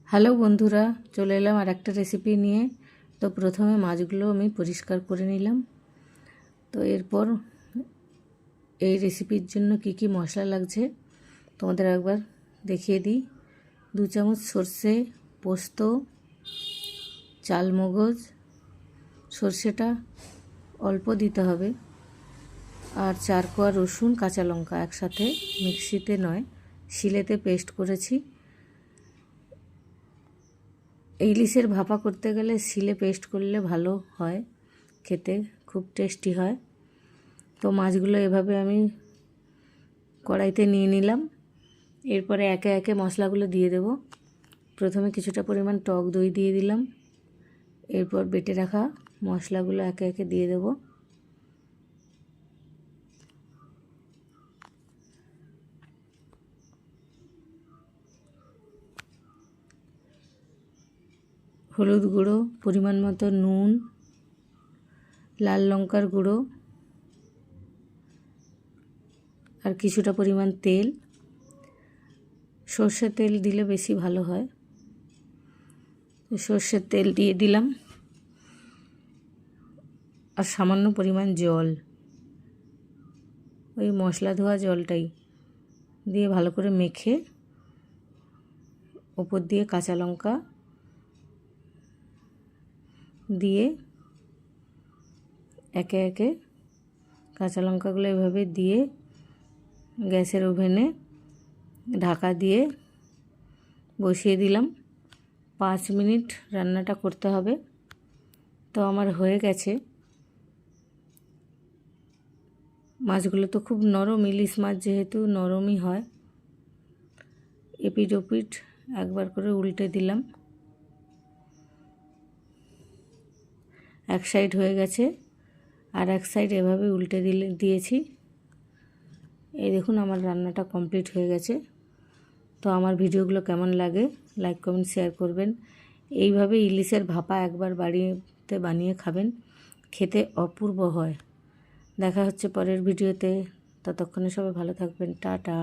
Hello বন্ধুরা, চলে এলাম আর একটা রেসিপি নিয়ে। তো প্রথমে মাছগুলো আমি পরিষ্কার করে নিলাম। তো এরপর এই রেসিপির জন্য কি কি মশলা লাগছে তোমাদের একবার দেখিয়ে দিই। 2 চামচ সর্ষে, পোস্ত, চালমগজ, সর্ষেটা অল্প দিতে হবে, আর 4 কোয়া রসুন, কাঁচা লঙ্কা একসাথে মিক্সিতে নয় শিলেতে পেস্ট করেছি। ইলিশের ভাপা করতে গেলে শিলে পেস্ট করলে ভালো হয়, খেতে খুব টেস্টি হয়। তো মাছগুলো এভাবে আমি কড়াইতে নিয়ে নিলাম। এরপরে একে একে মশলাগুলো দিয়ে দেব। প্রথমে কিছুটা পরিমাণ টক দই দিয়ে দিলাম। এরপর বেটে রাখা মশলাগুলো একে একে দিয়ে দেব। হলুদ গুঁড়ো, পরিমাণ মতো নুন, লাল লঙ্কার গুঁড়ো, আর কিছুটা পরিমাণ তেল। সর্ষের তেল দিলে বেশি ভালো হয়। সর্ষের তেল দিয়ে দিলাম, আর সামান্য পরিমাণ জল, ওই মশলা ধোয়া জলটাই দিয়ে ভালো করে মেখে ওপর দিয়ে কাঁচা লঙ্কা দিয়ে একে একে কাঁচা লঙ্কাগুলো এভাবে দিয়ে গ্যাসের ওভেনে ঢাকা দিয়ে বসিয়ে দিলাম। 5 মিনিট রান্নাটা করতে হবে। তো আমার হয়ে গেছে। মাছগুলো তো খুব নরম, ইলিশ মাছ যেহেতু নরমই হয়। এপিট ওপিট একবার করে উল্টে দিলাম। এক সাইড হয়ে গেছে, আর এক সাইড এভাবে উল্টে দিয়েছি। এই দেখুন আমার রান্নাটা কমপ্লিট হয়ে গেছে। তো আমার ভিডিওগুলো কেমন লাগে লাইক কমেন্ট শেয়ার করবেন। এইভাবে ইলিশের ভাপা একবার বাড়িতে বানিয়ে খাবেন, খেতে অপূর্ব হয়। দেখা হচ্ছে পরের ভিডিওতে। ততক্ষণে সবাই ভালো থাকবেন। টাটা।